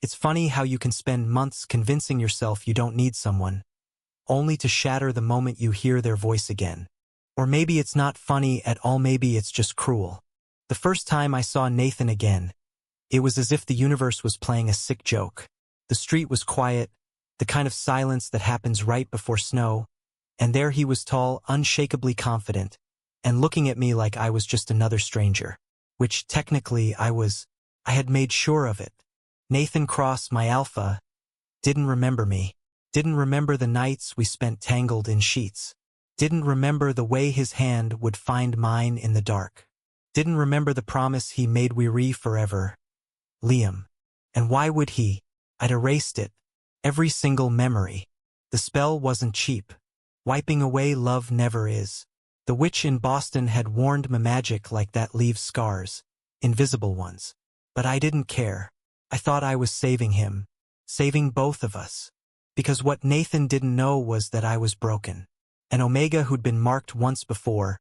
It's funny how you can spend months convincing yourself you don't need someone, only to shatter the moment you hear their voice again. Or maybe it's not funny at all, maybe it's just cruel. The first time I saw Nathan again, it was as if the universe was playing a sick joke. The street was quiet, the kind of silence that happens right before snow, and there he was, tall, unshakably confident, and looking at me like I was just another stranger. Which technically I was. I had made sure of it. Nathan Cross, my alpha, didn't remember me. Didn't remember the nights we spent tangled in sheets. Didn't remember the way his hand would find mine in the dark. Didn't remember the promise he made we'd forever. Liam. And why would he? I'd erased it. Every single memory. The spell wasn't cheap. Wiping away love never is. The witch in Boston had warned me magic like that leaves scars. Invisible ones. But I didn't care. I thought I was saving him. Saving both of us. Because what Nathan didn't know was that I was broken. An Omega who'd been marked once before.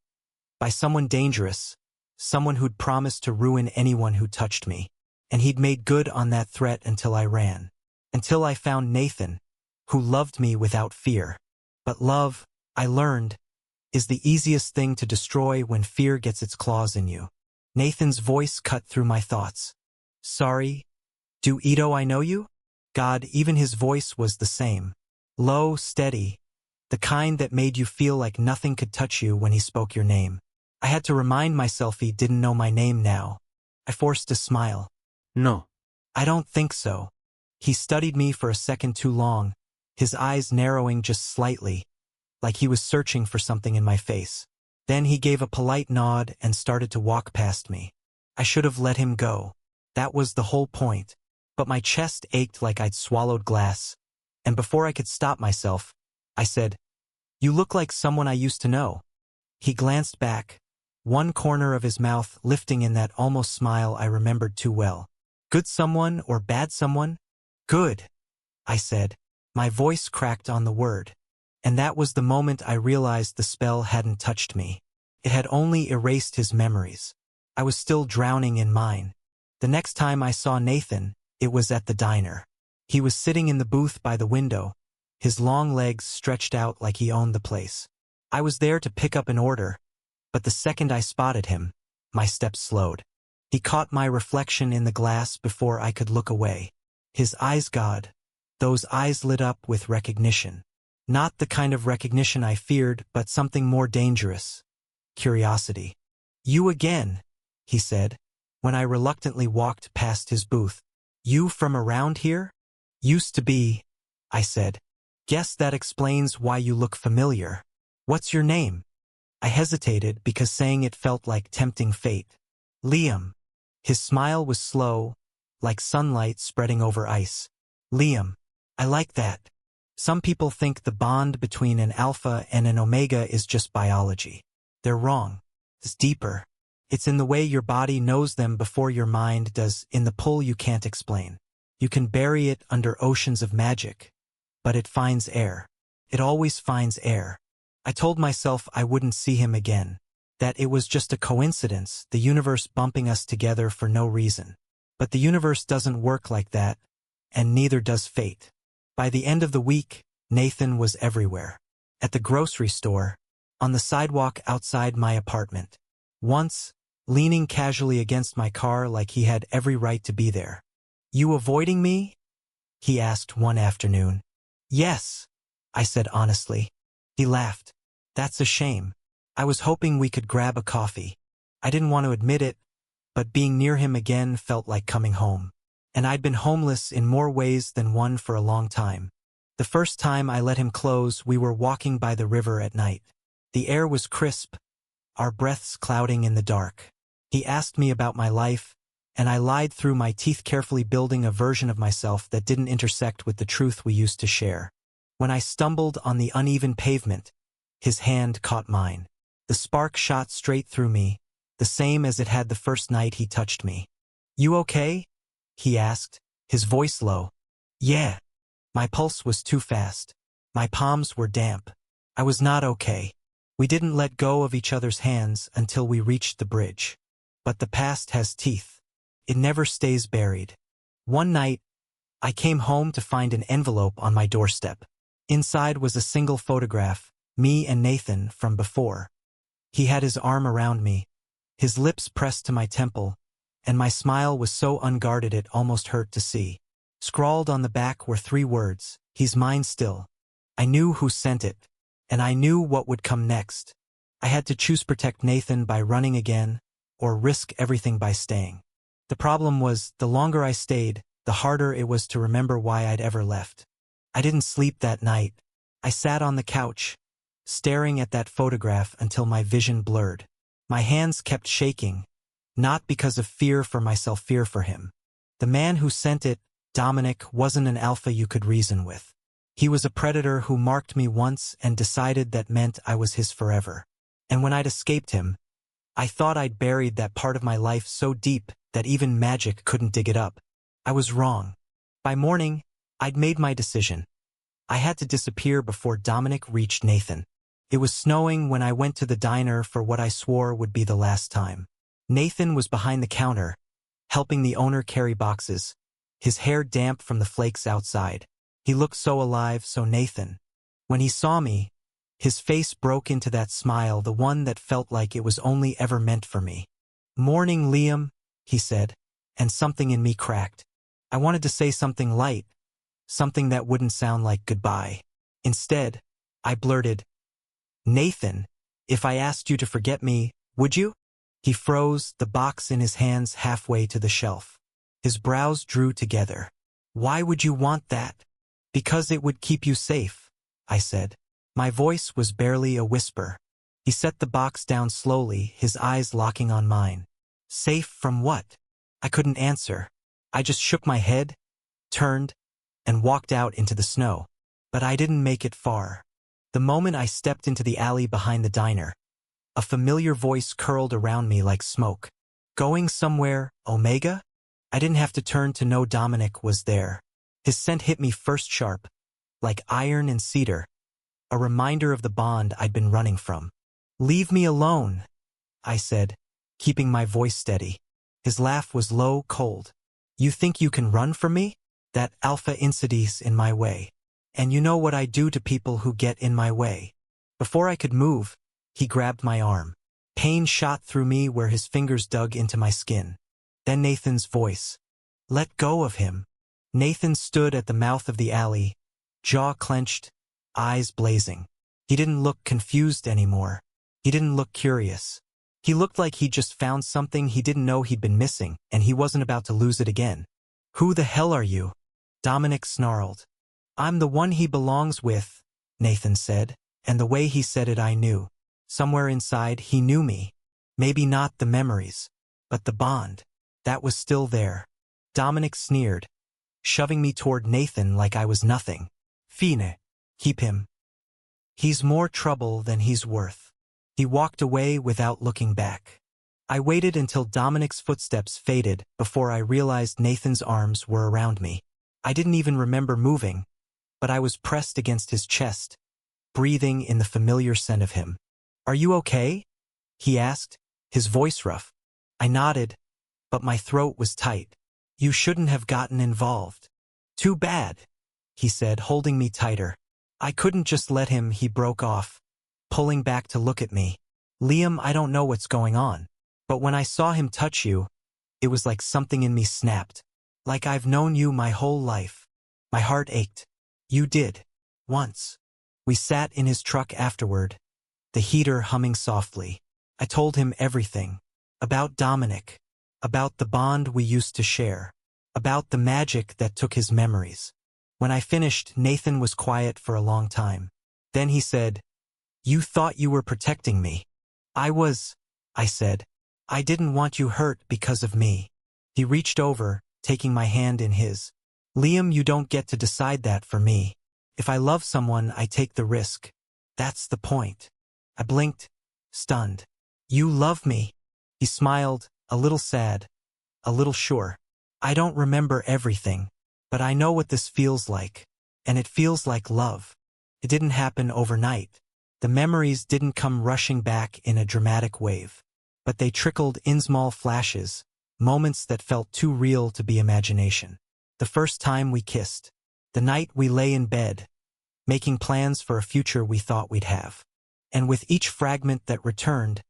By someone dangerous. Someone who'd promised to ruin anyone who touched me. And he'd made good on that threat until I ran. Until I found Nathan, who loved me without fear. But love, I learned, is the easiest thing to destroy when fear gets its claws in you. Nathan's voice cut through my thoughts. Sorry? Do Ito I know you? God, even his voice was the same. Low, steady. The kind that made you feel like nothing could touch you when he spoke your name. I had to remind myself he didn't know my name now. I forced a smile. No. I don't think so. He studied me for a second too long, his eyes narrowing just slightly, like he was searching for something in my face. Then he gave a polite nod and started to walk past me. I should have let him go. That was the whole point. But my chest ached like I'd swallowed glass. And before I could stop myself, I said, "You look like someone I used to know." He glanced back, one corner of his mouth lifting in that almost smile I remembered too well. Good someone or bad someone? Good, I said. My voice cracked on the word. And that was the moment I realized the spell hadn't touched me. It had only erased his memories. I was still drowning in mine. The next time I saw Nathan, it was at the diner. He was sitting in the booth by the window, his long legs stretched out like he owned the place. I was there to pick up an order, but the second I spotted him, my steps slowed. He caught my reflection in the glass before I could look away. His eyes, God, those eyes lit up with recognition. Not the kind of recognition I feared, but something more dangerous. Curiosity. You again, he said, when I reluctantly walked past his booth. You from around here? Used to be, I said. Guess that explains why you look familiar. What's your name? I hesitated because saying it felt like tempting fate. Liam. His smile was slow, like sunlight spreading over ice. Liam. I like that. Some people think the bond between an alpha and an omega is just biology. They're wrong. It's deeper. It's in the way your body knows them before your mind does, in the pull you can't explain. You can bury it under oceans of magic, but it finds air. It always finds air. I told myself I wouldn't see him again, that it was just a coincidence, the universe bumping us together for no reason. But the universe doesn't work like that, and neither does fate. By the end of the week, Nathan was everywhere. At the grocery store, on the sidewalk outside my apartment. Once, leaning casually against my car like he had every right to be there. You avoiding me? He asked one afternoon. Yes, I said honestly. He laughed. That's a shame. I was hoping we could grab a coffee. I didn't want to admit it, but being near him again felt like coming home. And I'd been homeless in more ways than one for a long time. The first time I let him close, we were walking by the river at night. The air was crisp, our breaths clouding in the dark. He asked me about my life, and I lied through my teeth, carefully building a version of myself that didn't intersect with the truth we used to share. When I stumbled on the uneven pavement, his hand caught mine. The spark shot straight through me, the same as it had the first night he touched me. You okay? He asked, his voice low. Yeah. My pulse was too fast. My palms were damp. I was not okay. We didn't let go of each other's hands until we reached the bridge. But the past has teeth. It never stays buried. One night, I came home to find an envelope on my doorstep. Inside was a single photograph, me and Nathan from before. He had his arm around me, his lips pressed to my temple, and my smile was so unguarded it almost hurt to see. Scrawled on the back were 3 words, "He's mine still." I knew who sent it, and I knew what would come next. I had to choose protect Nathan by running again, or risk everything by staying. The problem was, the longer I stayed, the harder it was to remember why I'd ever left. I didn't sleep that night. I sat on the couch, staring at that photograph until my vision blurred. My hands kept shaking, not because of fear for myself, fear for him. The man who sent it, Dominic, wasn't an alpha you could reason with. He was a predator who marked me once and decided that meant I was his forever. And when I'd escaped him, I thought I'd buried that part of my life so deep that even magic couldn't dig it up. I was wrong. By morning, I'd made my decision. I had to disappear before Dominic reached Nathan. It was snowing when I went to the diner for what I swore would be the last time. Nathan was behind the counter, helping the owner carry boxes, his hair damp from the flakes outside. He looked so alive, so Nathan. When he saw me, his face broke into that smile, the one that felt like it was only ever meant for me. "Morning, Liam," he said, and something in me cracked. I wanted to say something light, something that wouldn't sound like goodbye. Instead, I blurted, "Nathan, if I asked you to forget me, would you?" He froze, the box in his hands halfway to the shelf. His brows drew together. "Why would you want that?" "Because it would keep you safe," I said. My voice was barely a whisper. He set the box down slowly, his eyes locking on mine. "Safe from what?" I couldn't answer. I just shook my head, turned, and walked out into the snow. But I didn't make it far. The moment I stepped into the alley behind the diner, a familiar voice curled around me like smoke. "Going somewhere, Omega?" I didn't have to turn to know Dominic was there. His scent hit me first sharp, like iron and cedar, a reminder of the bond I'd been running from. "Leave me alone," I said, keeping my voice steady. His laugh was low, cold. "You think you can run from me? That alpha insidies in my way. And you know what I do to people who get in my way." Before I could move, he grabbed my arm. Pain shot through me where his fingers dug into my skin. Then Nathan's voice. "Let go of him." Nathan stood at the mouth of the alley, jaw clenched, eyes blazing. He didn't look confused anymore. He didn't look curious. He looked like he'd just found something he didn't know he'd been missing, and he wasn't about to lose it again. "Who the hell are you?" Dominic snarled. "I'm the one he belongs with," Nathan said, and the way he said it I knew. Somewhere inside he knew me. Maybe not the memories, but the bond. That was still there. Dominic sneered, shoving me toward Nathan like I was nothing. "Fine. Keep him. He's more trouble than he's worth." He walked away without looking back. I waited until Dominic's footsteps faded before I realized Nathan's arms were around me. I didn't even remember moving, but I was pressed against his chest, breathing in the familiar scent of him. "Are you okay?" he asked, his voice rough. I nodded, but my throat was tight. "You shouldn't have gotten involved." "Too bad," he said, holding me tighter. I couldn't just let him. He broke off, pulling back to look at me. "Liam, I don't know what's going on, but when I saw him touch you, it was like something in me snapped. Like I've known you my whole life." My heart ached. "You did. Once." We sat in his truck afterward, the heater humming softly. I told him everything. About Dominic. About the bond we used to share. About the magic that took his memories. When I finished, Nathan was quiet for a long time. Then he said, "You thought you were protecting me." "I was," I said. "I didn't want you hurt because of me." He reached over, taking my hand in his. "Liam, you don't get to decide that for me. If I love someone, I take the risk. That's the point." I blinked, stunned. "You love me?" He smiled, a little sad, a little sure. "I don't remember everything, but I know what this feels like. And it feels like love. It didn't happen overnight. The memories didn't come rushing back in a dramatic wave. But they trickled in small flashes, moments that felt too real to be imagination. The first time we kissed. The night we lay in bed, making plans for a future we thought we'd have. And with each fragment that returned,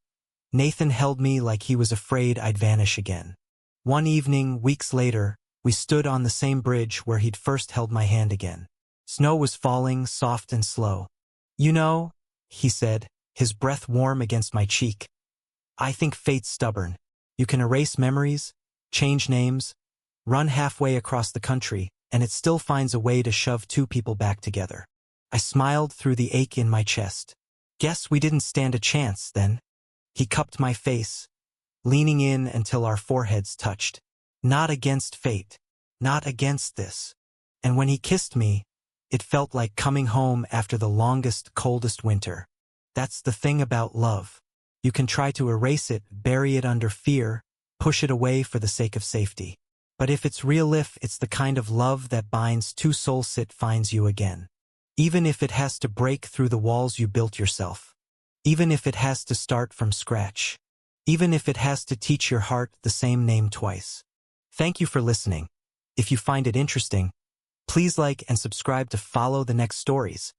Nathan held me like he was afraid I'd vanish again. One evening, weeks later, we stood on the same bridge where he'd first held my hand again. Snow was falling, soft and slow. "You know," he said, his breath warm against my cheek, "I think fate's stubborn. You can erase memories, change names, run halfway across the country, and it still finds a way to shove two people back together." I smiled through the ache in my chest. "Guess we didn't stand a chance, then." He cupped my face, leaning in until our foreheads touched. "Not against fate. Not against this." And when he kissed me, it felt like coming home after the longest, coldest winter. That's the thing about love. You can try to erase it, bury it under fear, push it away for the sake of safety. But if it's real, if it's the kind of love that binds two souls, it finds you again. Even if it has to break through the walls you built yourself. Even if it has to start from scratch. Even if it has to teach your heart the same name twice. Thank you for listening. If you find it interesting, please like and subscribe to follow the next stories.